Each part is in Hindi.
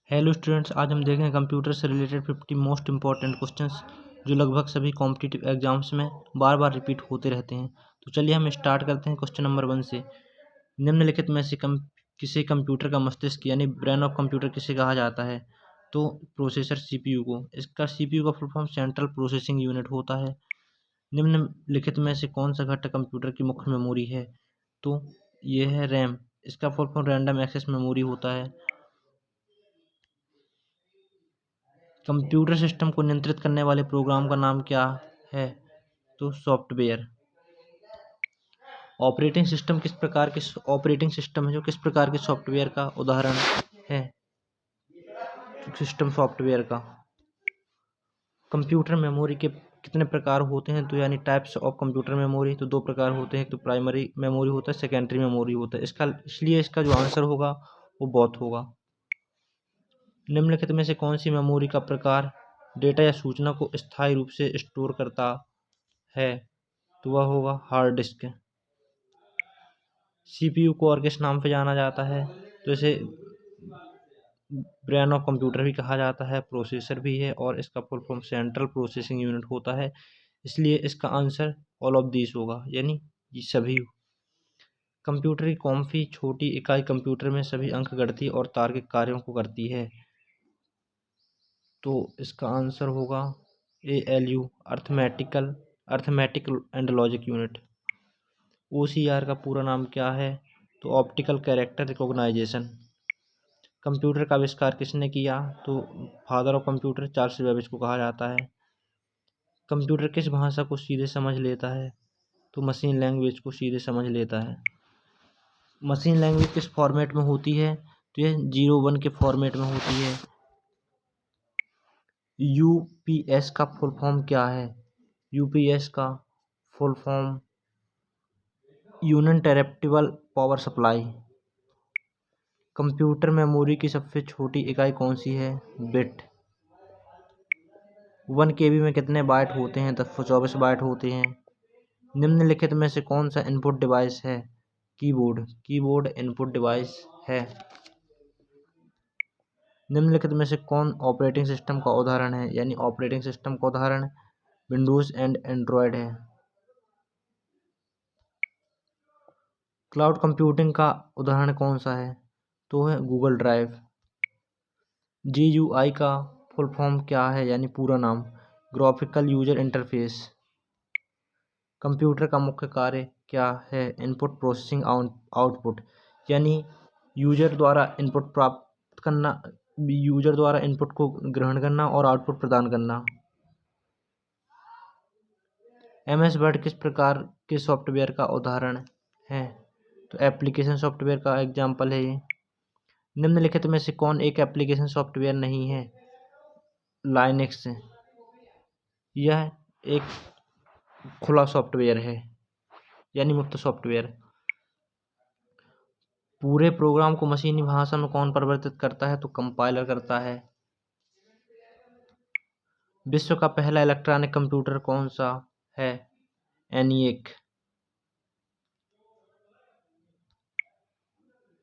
हेलो स्टूडेंट्स, आज हम देखेंगे कंप्यूटर से रिलेटेड 50 मोस्ट इंपॉर्टेंट क्वेश्चंस जो लगभग सभी कॉम्पिटिटिव एग्जाम्स में बार बार रिपीट होते रहते हैं। तो चलिए हम स्टार्ट करते हैं क्वेश्चन नंबर 1 से। निम्नलिखित में से किसी कंप्यूटर का मस्तिष्क यानी ब्रेन ऑफ कंप्यूटर किसे कहा जाता है? तो प्रोसेसर सीपीयू को। इसका सीपीयू का full form central processing unit होता है। निम्नलिखित में से कौन सा घटक कंप्यूटर की मुख्य मेमोरी है? तो ये है रैम। इसका full form random access memory होता है। कंप्यूटर सिस्टम को नियंत्रित करने वाले प्रोग्राम का नाम क्या है? तो सॉफ्टवेयर। ऑपरेटिंग सिस्टम किस प्रकार के ऑपरेटिंग सिस्टम है जो किस प्रकार के सॉफ्टवेयर का उदाहरण है? सिस्टम सॉफ्टवेयर का। कंप्यूटर मेमोरी के कितने प्रकार होते हैं? तो यानी टाइप्स ऑफ कंप्यूटर मेमोरी तो 2 प्रकार होते हैं। तो प्राइमरी मेमोरी होता है, सेकेंडरी मेमोरी होता है। इसलिए इसका जो आंसर होगा वो बोथ होगा। निम्नलिखित में से कौन सी मेमोरी का प्रकार डेटा या सूचना को स्थायी रूप से स्टोर करता है? तो वह होगा हार्ड डिस्क। सीपीयू को और किस नाम पे जाना जाता है? तो इसे ब्रेन ऑफ कंप्यूटर भी कहा जाता है, प्रोसेसर भी है और इसका full form central processing unit होता है। इसलिए इसका आंसर ऑल ऑफ दिस होगा, यानी ये सभी। कंप्यूटर की कौन सी छोटी इकाई कंप्यूटर में सभी अंकगणितीय और तार्किक कार्यों को करती है? तो इसका आंसर होगा ALU, arithmetic and logic unit. OCR का पूरा नाम क्या है? तो ऑप्टिकल कैरेक्टर रिकॉग्नाइजेशन। कंप्यूटर का आविष्कार किसने किया? तो father of computer Charles Babbage को कहा जाता है। कंप्यूटर किस भाषा को सीधे समझ लेता है? तो मशीन लैंग्वेज को सीधे समझ लेता है। मशीन लैंग्वेज किस फॉर्मेट में होती है? तो यह 0-1 के फॉर्मेट में होती है। UPS का फुल फॉर्म क्या है? UPS का full form uninterruptible power supply. Computer memory की सबसे छोटी इकाई कौन सी है? बिट। 1 KB में कितने बाइट होते हैं? 1024 बाइट होते हैं। निम्नलिखित में से कौन सा इनपुट डिवाइस है? कीबोर्ड इनपुट डिवाइस है। निम्नलिखित में से कौन ऑपरेटिंग सिस्टम का उदाहरण है? यानी ऑपरेटिंग सिस्टम का उदाहरण विंडोज एंड एंड्रॉयड है। क्लाउड कंप्यूटिंग का उदाहरण कौन सा है? तो है गूगल ड्राइव। GUI का फुल फॉर्म क्या है, यानी पूरा नाम? Graphical user interface. कंप्यूटर का मुख्य कार्य क्या है? इनपुट प्रोसेसिंग आउटपुट, यानी यूजर द्वारा इनपुट प्राप्त करना, यूजर द्वारा इनपुट को ग्रहण करना और आउटपुट प्रदान करना। MS वर्ड किस प्रकार के सॉफ्टवेयर का उदाहरण है? तो एप्लीकेशन सॉफ्टवेयर का एग्जाम्पल है ये। निम्नलिखित में से कौन एक एप्लीकेशन सॉफ्टवेयर नहीं है? लाइनक्स। यह एक खुला सॉफ्टवेयर है, यानी मुक्त सॉफ्टवेयर। पूरे प्रोग्राम को मशीनी भाषा में कौन परिवर्तित करता है? तो कंपाइलर करता है। विश्व का पहला इलेक्ट्रॉनिक कंप्यूटर कौन सा है? ENIAC।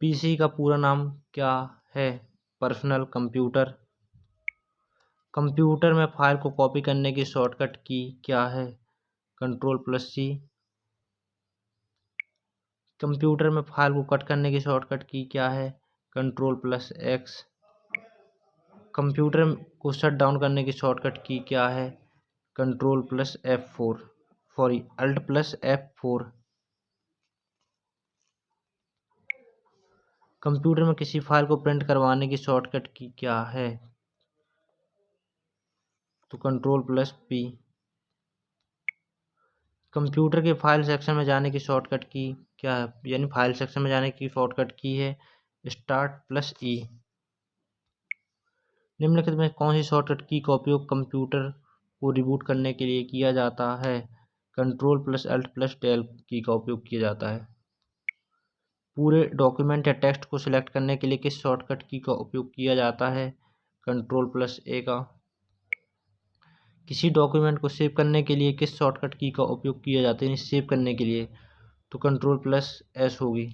PC का पूरा नाम क्या है? Personal computer. कंप्यूटर में फाइल को कॉपी करने की शॉर्टकट की क्या है? Ctrl+C। कंप्यूटर में फाइल को कट करने की शॉर्टकट की क्या है? Ctrl+X। कंप्यूटर को शट डाउन करने की शॉर्टकट की क्या है? Alt+F4। कंप्यूटर में किसी फाइल को प्रिंट करवाने की शॉर्टकट की क्या है? तो Ctrl+P। कंप्यूटर के फाइल सेक्शन में जाने की शॉर्टकट की क्या है? यानी फाइल सेक्शन में जाने की शॉर्टकट की है Start+E। निम्नलिखित में कौन सी शॉर्टकट की का उपयोग कंप्यूटर को रिबूट करने के लिए किया जाता है? Ctrl+Alt+Del की का उपयोग किया जाता है। पूरे डॉक्यूमेंट या टेक्स्ट को सिलेक्ट करने के लिए किस शॉर्टकट की का उपयोग किया जाता है? Ctrl+A का। किसी डॉक्यूमेंट को सेव करने के लिए किस शॉर्टकट की का उपयोग किया जाता है? सेव करने के लिए तो Ctrl+S होगी।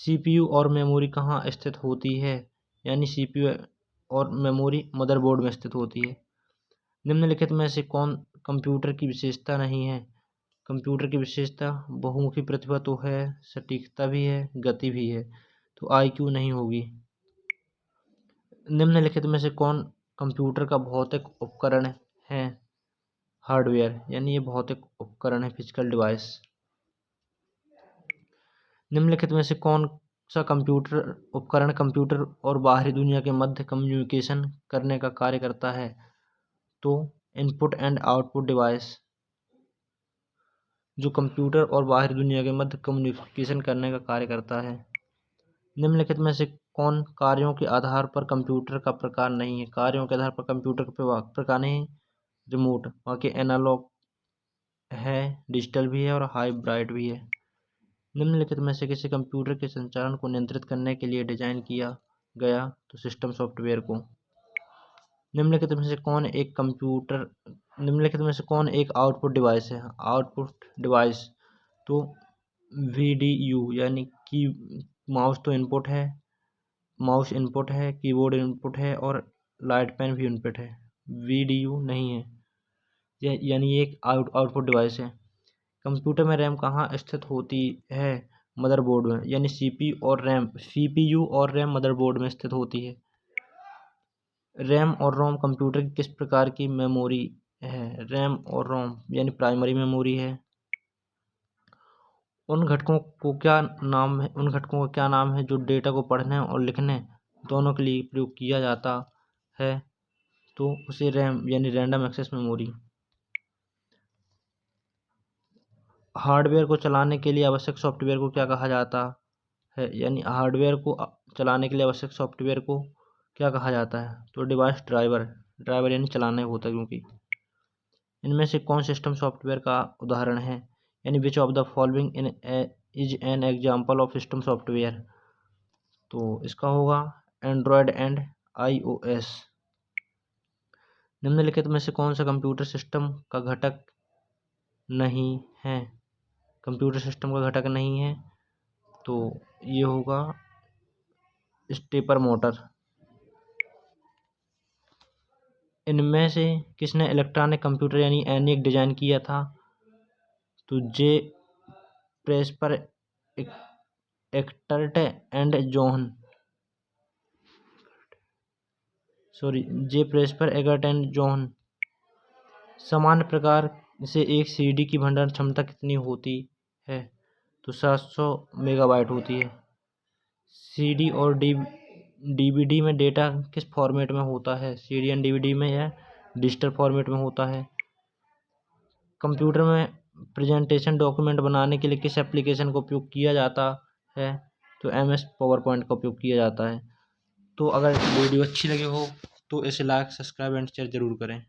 CPU और मेमोरी कहाँ स्थित होती है, यानी CPU और मेमोरी मदरबोर्ड में स्थित होती है। निम्नलिखित में से कौन कंप्यूटर की विशेषता नहीं है। कंप्यूटर की विशेषता बहुमुखी प्रतिभा तो है, सटीकता भी है, गति भी है, तो IQ नहीं होगी। निम्नलिखित में से कौन कंप्यूटर का भौतिक उपकरण है। हार्डवेयर, यानी ये भौतिक उपकरण है, फिजिकल डिवाइस। निम्नलिखित में से कौन सा कंप्यूटर उपकरण कंप्यूटर और बाहरी दुनिया के मध्य कम्युनिकेशन करने का कार्य करता है, तो इनपुट एंड आउटपुट डिवाइस, जो कंप्यूटर और बाहरी दुनिया के मध्य कम्युनिकेशन करने का कार्य करता है। निम्नलिखित में से कौन कार्यों के आधार पर कंप्यूटर का प्रकार नहीं है। कार्यों के आधार पर कंप्यूटर का प्रकार नहीं है। रिमोट, बाकी एनालॉग है, डिजिटल भी है और हाइब्रिड भी है। निम्नलिखित में से किसी कंप्यूटर के संचालन को नियंत्रित करने के लिए डिजाइन किया गया, तो सिस्टम सॉफ्टवेयर को। निम्नलिखित में से कौन एक आउटपुट डिवाइस है। आउटपुट डिवाइस, तो VDU, यानी कि माउस तो इनपुट है, माउस इनपुट है, कीबोर्ड इनपुट है और लाइट पेन भी इनपुट है। VDU नहीं है, यानी ये एक आउटपुट डिवाइस है। कंप्यूटर में रैम कहाँ स्थित होती है। मदरबोर्ड में, यानी CPU और रैम मदरबोर्ड में स्थित होती है। रैम और रोम कंप्यूटर की किस प्रकार की मेमोरी है। रैम और रोम यानी प्राइमरी मेमोरी है। उन घटकों का क्या नाम है जो डेटा को पढ़ने और लिखने दोनों के लिए प्रयोग किया जाता है, तो उसे रैम यानी रैंडम एक्सेस मेमोरी। हार्डवेयर को चलाने के लिए आवश्यक सॉफ्टवेयर को क्या कहा जाता है, यानी हार्डवेयर को चलाने के लिए आवश्यक सॉफ्टवेयर को क्या कहा जाता है, तो डिवाइस ड्राइवर यानी चलाने होता है। क्योंकि इनमें से कौन सिस्टम सॉफ्टवेयर का उदाहरण है, यानी which of the following is an example of system software, तो इसका होगा एंड्रॉयड एंड iOS। निम्नलिखित में से कौन सा कंप्यूटर सिस्टम का घटक नहीं है। कंप्यूटर सिस्टम का घटक नहीं है, तो ये होगा स्टेपर मोटर। इनमें से किसने इलेक्ट्रॉनिक कंप्यूटर यानी ENIAC डिजाइन किया था, तो जे प्रेस्पर एक्टर्ट एंड जॉन। सामान्य प्रकार से एक CD की भंडारण क्षमता कितनी होती है, तो 700 मेगाबाइट होती है। CD और DVD में डेटा किस फॉर्मेट में होता है। CD एंड DVD में यह डिजिटल फॉर्मेट में होता है। कंप्यूटर में प्रेजेंटेशन डॉक्यूमेंट बनाने के लिए किस एप्लीकेशन का उपयोग किया जाता है, तो MS पावरपॉइंट का उपयोग किया जाता है। तो अगर वीडियो अच्छी लगी हो तो इसे लाइक, सब्सक्राइब एंड शेयर जरूर करें।